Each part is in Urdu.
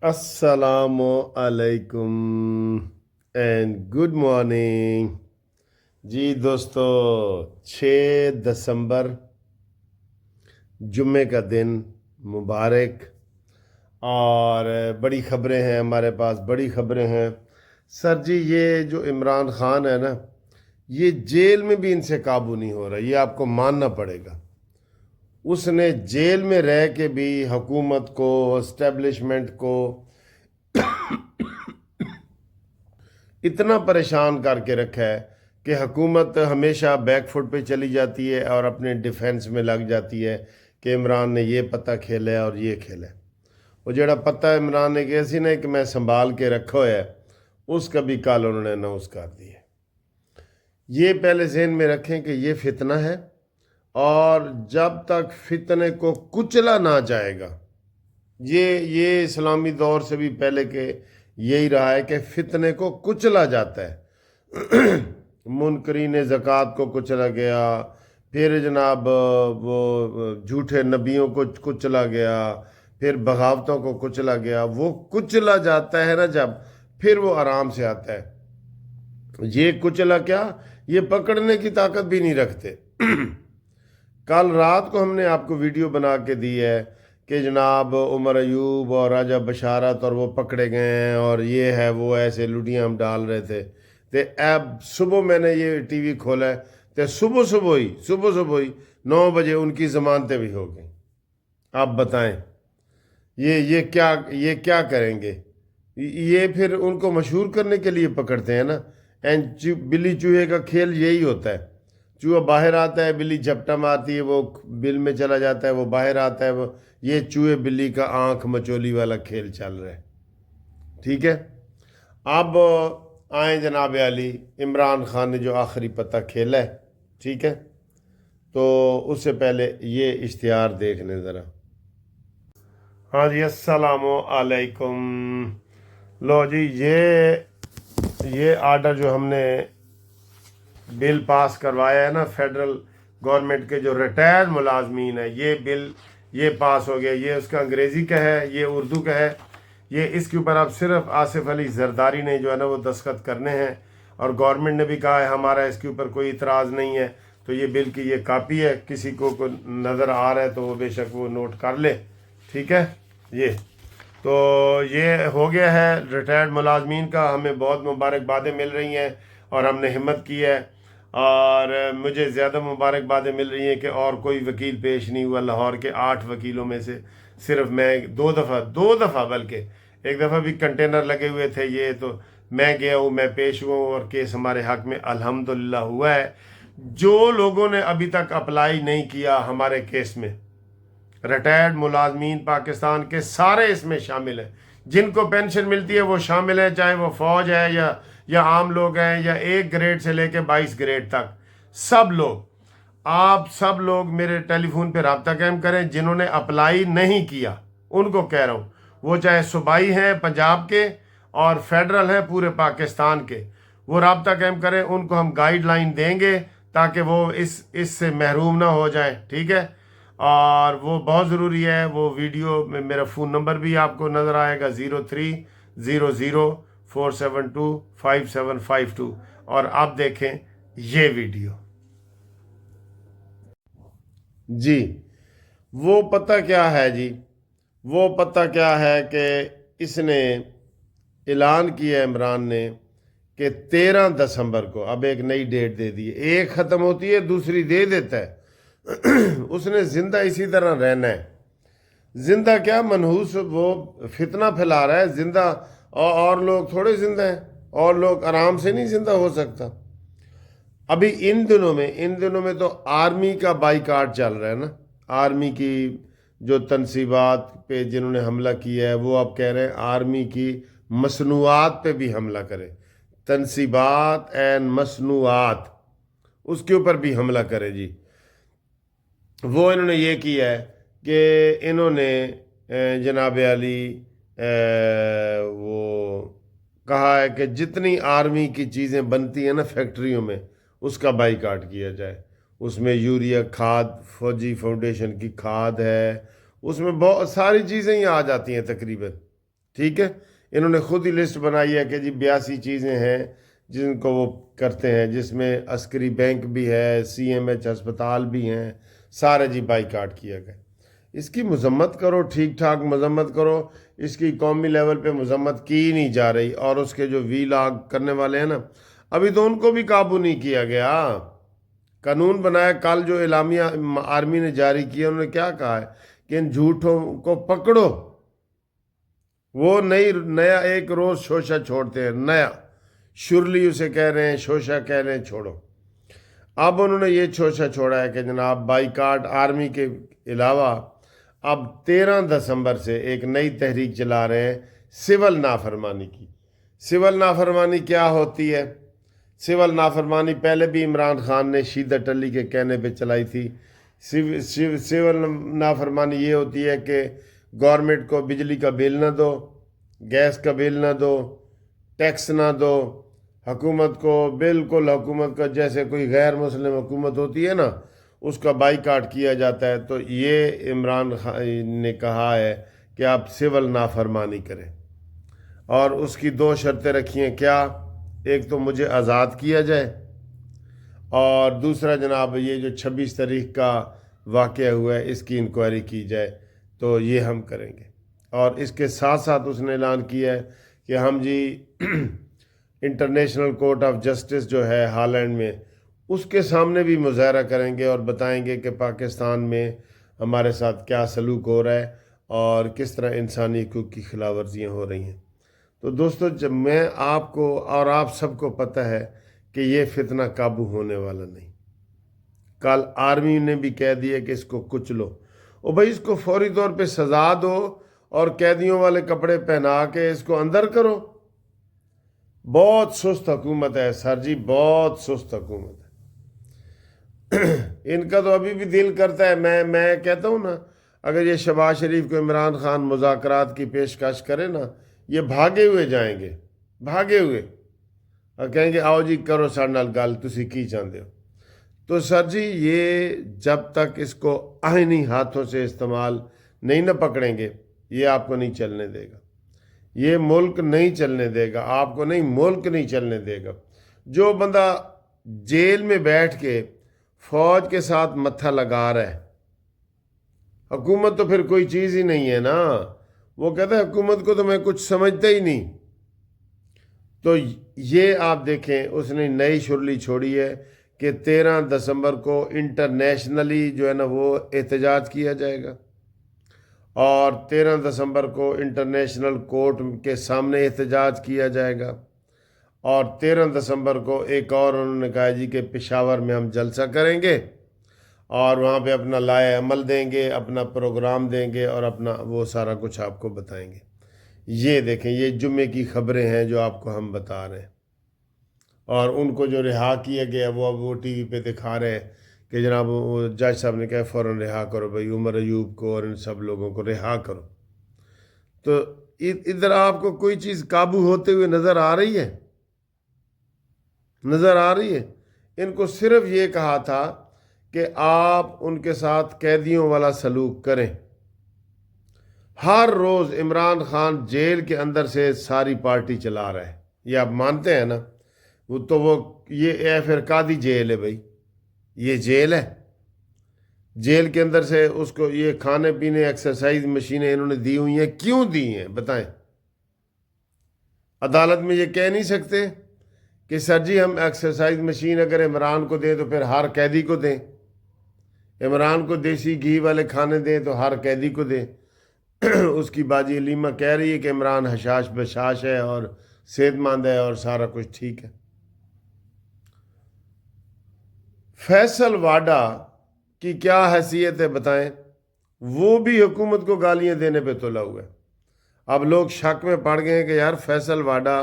السلام علیکم اینڈ گڈ مارننگ جی دوستو، 6 دسمبر جمعے کا دن مبارک۔ اور بڑی خبریں ہیں ہمارے پاس، بڑی خبریں ہیں سر جی۔ یہ جو عمران خان ہے نا، یہ جیل میں بھی ان سے قابو نہیں ہو رہا، یہ آپ کو ماننا پڑے گا۔ اس نے جیل میں رہ کے بھی حکومت کو، اسٹیبلشمنٹ کو اتنا پریشان کر کے رکھا ہے کہ حکومت ہمیشہ بیک فٹ پہ چلی جاتی ہے اور اپنے ڈیفنس میں لگ جاتی ہے کہ عمران نے یہ پتہ کھیلا ہے اور یہ کھیلا ہے۔ وہ جڑا پتہ عمران نے کہا سی نا کہ میں سنبھال کے رکھو ہے، اس کا بھی کل انہوں نے اناؤنس کر دیا۔ یہ پہلے ذہن میں رکھیں کہ یہ فتنہ ہے، اور جب تک فتنے کو کچلا نہ جائے گا، یہ اسلامی دور سے بھی پہلے کے یہی رہا ہے کہ فتنے کو کچلا جاتا ہے۔ منکرین زکوٰۃ کو کچلا گیا، پھر جناب وہ جھوٹے نبیوں کو کچلا گیا، پھر بغاوتوں کو کچلا گیا۔ وہ کچلا جاتا ہے نا جب، پھر وہ آرام سے آتا ہے۔ یہ کچلا کیا، یہ پکڑنے کی طاقت بھی نہیں رکھتے۔ کل رات کو ہم نے آپ کو ویڈیو بنا کے دی ہے کہ جناب عمر ایوب اور راجہ بشارت اور وہ پکڑے گئے ہیں، اور یہ ہے وہ ایسے لڈیاں ہم ڈال رہے تھے۔ تو اب صبح میں نے یہ ٹی وی کھولا ہے تو صبح ہی 9 بجے ان کی ضمانتیں بھی ہو گئیں۔ آپ بتائیں یہ کیا کریں گے؟ یہ پھر ان کو مشہور کرنے کے لیے پکڑتے ہیں نا۔ بلی چوہے کا کھیل یہی ہوتا ہے۔ چوہا باہر آتا ہے، بلی جھپٹا مارتی ہے، وہ بل میں چلا جاتا ہے، وہ باہر آتا ہے، وہ یہ چوہے بلی کا آنکھ مچولی والا کھیل چل رہا ہے۔ ٹھیک ہے، اب آئیں جناب علی، عمران خان نے جو آخری پتہ کھیلا ہے، ٹھیک ہے، تو اس سے پہلے یہ اشتہار دیکھ لیں ذرا۔ ہاں جی، السلام علیکم۔ لو جی، یہ آرڈر جو ہم نے بل پاس کروایا ہے نا، فیڈرل گورنمنٹ کے جو ریٹائرڈ ملازمین ہیں، یہ بل یہ پاس ہو گیا۔ یہ اس کا انگریزی کا ہے، یہ اردو کا ہے۔ یہ اس کے اوپر اب صرف آصف علی زرداری نے جو ہے نا وہ دستخط کرنے ہیں، اور گورنمنٹ نے بھی کہا ہے ہمارا اس کے اوپر کوئی اعتراض نہیں ہے۔ تو یہ بل کی یہ کاپی ہے، کسی کو نظر آ رہا ہے تو وہ بے شک وہ نوٹ کر لے، ٹھیک ہے۔ یہ تو یہ ہو گیا ہے ریٹائرڈ ملازمین کا، ہمیں بہت مبارکبادیں مل رہی ہیں، اور ہم نے ہمت کی ہے، اور مجھے زیادہ مبارکبادیں مل رہی ہیں کہ اور کوئی وکیل پیش نہیں ہوا۔ لاہور کے 8 وکیلوں میں سے صرف میں دو دفعہ بلکہ ایک دفعہ بھی کنٹینر لگے ہوئے تھے، یہ تو میں گیا ہوں، میں پیش ہوا ہوں، اور کیس ہمارے حق میں الحمدللہ ہوا ہے۔ جو لوگوں نے ابھی تک اپلائی نہیں کیا ہمارے کیس میں، ریٹائرڈ ملازمین پاکستان کے سارے اس میں شامل ہیں۔ جن کو پینشن ملتی ہے وہ شامل ہیں، چاہے وہ فوج ہے یا عام لوگ ہیں، یا 1 گریڈ سے لے کے 22 گریڈ تک، سب لوگ۔ آپ سب لوگ میرے ٹیلی فون پہ رابطہ قائم کریں، جنہوں نے اپلائی نہیں کیا ان کو کہہ رہا ہوں، وہ چاہے صوبائی ہیں پنجاب کے اور فیڈرل ہیں پورے پاکستان کے، وہ رابطہ قائم کریں۔ ان کو ہم گائیڈ لائن دیں گے تاکہ وہ اس سے محروم نہ ہو جائیں، ٹھیک ہے۔ اور وہ بہت ضروری ہے۔ وہ ویڈیو میں میرا فون نمبر بھی آپ کو نظر آئے گا، 0300472552، اور آپ دیکھیں یہ ویڈیو۔ جی، وہ پتہ کیا ہے جی، وہ پتہ کیا ہے کہ اس نے اعلان کیا عمران نے کہ 13 دسمبر کو، اب ایک نئی ڈیٹ دے دی ہے، ایک ختم ہوتی ہے دوسری دے دیتا ہے۔ اس نے زندہ اسی طرح رہنا ہے۔ زندہ کیا، منحوس وہ فتنہ پھیلا رہا ہے زندہ، اور لوگ تھوڑے زندہ ہیں، اور لوگ آرام سے نہیں زندہ ہو سکتا۔ ابھی ان دنوں میں تو آرمی کا بائیکاٹ چل رہا ہے نا۔ آرمی کی جو تنصیبات پہ جنہوں نے حملہ کیا ہے، وہ اب کہہ رہے ہیں آرمی کی مصنوعات پہ بھی حملہ کرے، تنصیبات اینڈ مصنوعات، اس کے اوپر بھی حملہ کرے جی۔ وہ انہوں نے یہ کیا ہے کہ انہوں نے جناب علی وہ کہا ہے کہ جتنی آرمی کی چیزیں بنتی ہیں نا فیکٹریوں میں، اس کا بائیکاٹ کیا جائے۔ اس میں یوریا کھاد، فوجی فاؤنڈیشن کی کھاد ہے، اس میں بہت ساری چیزیں ہی آ جاتی ہیں تقریباً، ٹھیک ہے، انہوں نے خود ہی لسٹ بنائی ہے کہ جی 82 چیزیں ہیں جن کو وہ کرتے ہیں، جس میں عسکری بینک بھی ہے، CMH ہسپتال بھی ہیں، سارے جی بائیکاٹ کیا گئے۔ اس کی مذمت کرو، ٹھیک ٹھاک مذمت کرو، اس کی قومی لیول پہ مذمت کی نہیں جا رہی۔ اور اس کے جو ویلاگ کرنے والے ہیں نا، ابھی تو ان کو بھی قابو نہیں کیا گیا۔ قانون بنایا، کل جو اعلامیہ آرمی نے جاری کیا، انہوں نے کیا کہا ہے کہ ان جھوٹوں کو پکڑو۔ وہ نیا ایک روز شوشہ چھوڑتے ہیں، نیا شرلی اسے کہہ رہے ہیں، شوشہ کہہ رہے ہیں، چھوڑو۔ اب انہوں نے یہ شوشہ چھوڑا ہے کہ جناب بائیکاٹ آرمی کے علاوہ اب 13 دسمبر سے ایک نئی تحریک چلا رہے ہیں سول نافرمانی کی۔ سول نافرمانی کیا ہوتی ہے؟ سول نافرمانی پہلے بھی عمران خان نے شیدت علی کے کہنے پہ چلائی تھی۔ سول نافرمانی یہ ہوتی ہے کہ گورنمنٹ کو بجلی کا بل نہ دو، گیس کا بل نہ دو، ٹیکس نہ دو، حکومت کو بالکل، حکومت کا جیسے کوئی غیر مسلم حکومت ہوتی ہے نا، اس کا بائیکاٹ کیا جاتا ہے۔ تو یہ عمران خان نے کہا ہے کہ آپ سول نافرمانی کریں، اور اس کی 2 شرطیں رکھی ہیں۔ کیا؟ ایک تو مجھے آزاد کیا جائے، اور دوسرا جناب یہ جو 26 تاریخ کا واقعہ ہوا ہے اس کی انکوائری کی جائے، تو یہ ہم کریں گے۔ اور اس کے ساتھ ساتھ اس نے اعلان کیا ہے کہ ہم جی انٹرنیشنل کورٹ آف جسٹس جو ہے ہالینڈ میں، اس کے سامنے بھی مظاہرہ کریں گے اور بتائیں گے کہ پاکستان میں ہمارے ساتھ کیا سلوک ہو رہا ہے اور کس طرح انسانی حقوق کی خلاف ورزیاں ہو رہی ہیں۔ تو دوستو، جب میں آپ کو اور آپ سب کو پتہ ہے کہ یہ فتنہ قابو ہونے والا نہیں۔ کل آرمی نے بھی کہہ دیا کہ اس کو کچلو، اور بھائی اس کو فوری طور پہ سزا دو اور قیدیوں والے کپڑے پہنا کے اس کو اندر کرو۔ بہت سست حکومت ہے سر جی، بہت سست حکومت ہے۔ ان کا تو ابھی بھی دل کرتا ہے، میں کہتا ہوں نا، اگر یہ شہباز شریف کو عمران خان مذاکرات کی پیشکش کرے نا، یہ بھاگے ہوئے جائیں گے، بھاگے ہوئے، اور کہیں گے آؤ جی کرو ساڈے نال گل، تسی کی چاہتے ہو۔ تو سر جی یہ جب تک اس کو آئینی ہاتھوں سے استعمال نہیں نہ پکڑیں گے، یہ آپ کو نہیں چلنے دے گا، یہ ملک نہیں چلنے دے گا، آپ کو نہیں، ملک نہیں چلنے دے گا۔ جو بندہ جیل میں بیٹھ کے فوج کے ساتھ متھا لگا رہا ہے، حکومت تو پھر کوئی چیز ہی نہیں ہے نا، وہ کہتا ہے حکومت کو تو میں کچھ سمجھتا ہی نہیں۔ تو یہ آپ دیکھیں، اس نے نئی شرلی چھوڑی ہے کہ 13 دسمبر کو انٹرنیشنلی جو ہے نا وہ احتجاج کیا جائے گا، اور 13 دسمبر کو انٹرنیشنل کورٹ کے سامنے احتجاج کیا جائے گا، اور 13 دسمبر کو ایک اور انہوں نے کہا جی کہ پشاور میں ہم جلسہ کریں گے اور وہاں پہ اپنا لائحہ عمل دیں گے، اپنا پروگرام دیں گے اور اپنا وہ سارا کچھ آپ کو بتائیں گے۔ یہ دیکھیں، یہ جمعے کی خبریں ہیں جو آپ کو ہم بتا رہے ہیں، اور ان کو جو رہا کیا گیا وہ ٹی وی پہ دکھا رہے ہیں کہ جناب وہ جج صاحب نے کہا فوراً رہا کرو بھائی عمر ایوب کو اور ان سب لوگوں کو رہا کرو۔ تو ادھر آپ کو کوئی چیز قابو ہوتے ہوئے نظر آ رہی ہے؟ نظر آ رہی ہے؟ ان کو صرف یہ کہا تھا کہ آپ ان کے ساتھ قیدیوں والا سلوک کریں۔ ہر روز عمران خان جیل کے اندر سے ساری پارٹی چلا رہا ہے، یہ آپ مانتے ہیں نا؟ یہ فرقادی جیل ہے بھائی، یہ جیل ہے۔ جیل کے اندر سے اس کو یہ کھانے پینے ایکسرسائز مشینیں انہوں نے دی ہوئی ہیں، کیوں دی ہیں بتائیں؟ عدالت میں یہ کہہ نہیں سکتے کہ سر جی ہم ایکسرسائز مشین اگر عمران کو دیں تو پھر ہر قیدی کو دیں، عمران کو دیسی گھی والے کھانے دیں تو ہر قیدی کو دیں۔ اس کی باجی علیمہ کہہ رہی ہے کہ عمران حشاش بشاش ہے اور صحت مند ہے اور سارا کچھ ٹھیک ہے۔ فیصل واڈا کی کیا حیثیت ہے بتائیں؟ وہ بھی حکومت کو گالیاں دینے پہ تلا ہوا ہے۔ اب لوگ شک میں پڑ گئے ہیں کہ یار فیصل واڈا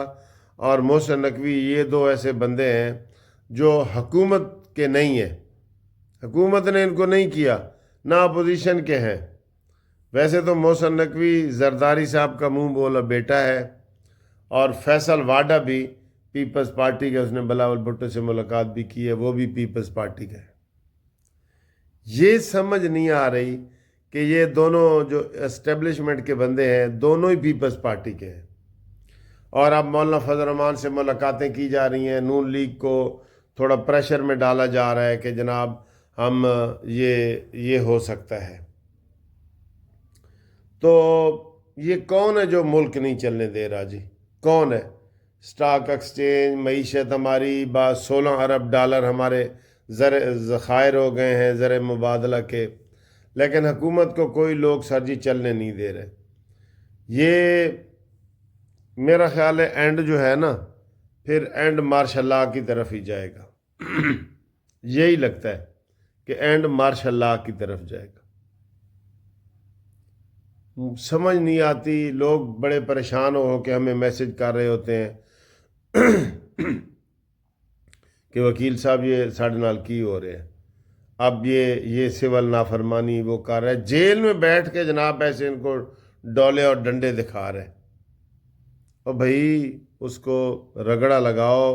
اور محسن نقوی یہ 2 ایسے بندے ہیں جو حکومت کے نہیں ہیں، حکومت نے ان کو نہیں کیا، نہ اپوزیشن کے ہیں۔ ویسے تو محسن نقوی زرداری صاحب کا منہ بولا بیٹا ہے، اور فیصل واڈا بھی پیپلز پارٹی کا، اس نے بلاول بھٹو سے ملاقات بھی کی ہے، وہ بھی پیپلز پارٹی کا ہے۔ یہ سمجھ نہیں آ رہی کہ یہ دونوں جو اسٹیبلشمنٹ کے بندے ہیں دونوں ہی پیپلز پارٹی کے ہیں، اور اب مولانا فضل الرحمان سے ملاقاتیں کی جا رہی ہیں، نون لیگ کو تھوڑا پریشر میں ڈالا جا رہا ہے کہ جناب ہم یہ ہو سکتا ہے۔ تو یہ کون ہے جو ملک نہیں چلنے دے رہا جی؟ کون ہے؟ سٹاک ایکسچینج، معیشت ہماری 16 ارب ڈالر ہمارے زر ذخائر ہو گئے ہیں زر مبادلہ کے، لیکن حکومت کو کوئی لوگ سر جی چلنے نہیں دے رہے۔ یہ میرا خیال ہے اینڈ جو ہے نا، پھر اینڈ مارشل لاء کی طرف ہی جائے گا۔ یہی لگتا ہے کہ اینڈ مارشل لاء کی طرف جائے گا۔ سمجھ نہیں آتی، لوگ بڑے پریشان ہو کے ہمیں میسج کر رہے ہوتے ہیں کہ وکیل صاحب یہ ساڑھے نال کی ہو رہے ہیں، اب یہ سول نافرمانی وہ کر رہا ہے، جیل میں بیٹھ کے جناب ایسے ان کو ڈولے اور ڈنڈے دکھا رہے ہیں۔ اور بھائی اس کو رگڑا لگاؤ،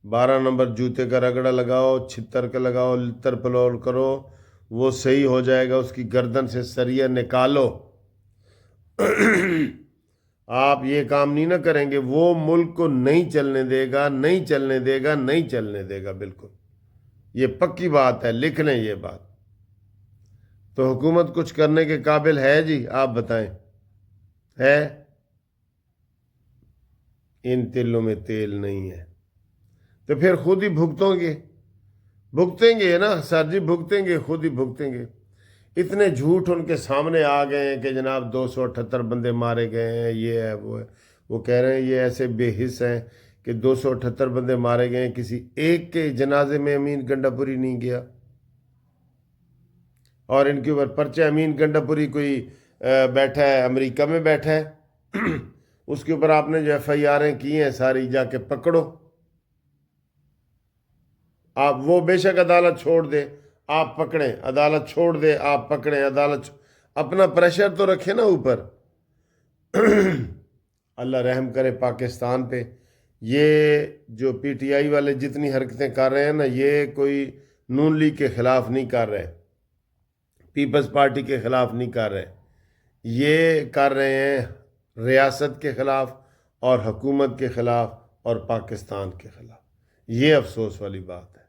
12 نمبر جوتے کا رگڑا لگاؤ، چھتر کا لگاؤ، لتر پلول کرو، وہ صحیح ہو جائے گا، اس کی گردن سے سریہ نکالو۔ آپ یہ کام نہیں نہ کریں گے، وہ ملک کو نہیں چلنے دے گا، نہیں چلنے دے گا، نہیں چلنے دے گا، بالکل یہ پکی بات ہے، لکھ لیں یہ بات۔ تو حکومت کچھ کرنے کے قابل ہے جی؟ آپ بتائیں، ہے؟ ان تلوں میں تیل نہیں ہے، تو پھر خود ہی بھگتیں گے نا سر جی، بھگتیں گے، خود ہی بھگتیں گے۔ اتنے جھوٹ ان کے سامنے آ گئے ہیں کہ جناب 278 بندے مارے گئے ہیں، یہ ہے وہ ہے، وہ کہہ رہے ہیں یہ ایسے بے حس ہیں کہ 278 بندے مارے گئے ہیں، کسی ایک کے جنازے میں امین گنڈا پوری نہیں گیا، اور ان کے اوپر پرچہ، امین گنڈا پوری کوئی بیٹھا ہے امریکہ میں بیٹھا ہے، اس کے اوپر آپ نے جو ایف آئی آریں کی ہیں ساری جا کے پکڑو۔ آپ وہ بے شک عدالت چھوڑ دے، آپ پکڑیں، عدالت چھوڑ دے، آپ پکڑیں، اپنا پریشر تو رکھے نا اوپر۔ اللہ رحم کرے پاکستان پہ۔ یہ جو پی ٹی آئی والے جتنی حرکتیں کر رہے ہیں نا، یہ کوئی نون لیگ کے خلاف نہیں کر رہے، پیپلز پارٹی کے خلاف نہیں کر رہے، یہ کر رہے ہیں ریاست کے خلاف اور حکومت کے خلاف اور پاکستان کے خلاف۔ یہ افسوس والی بات ہے۔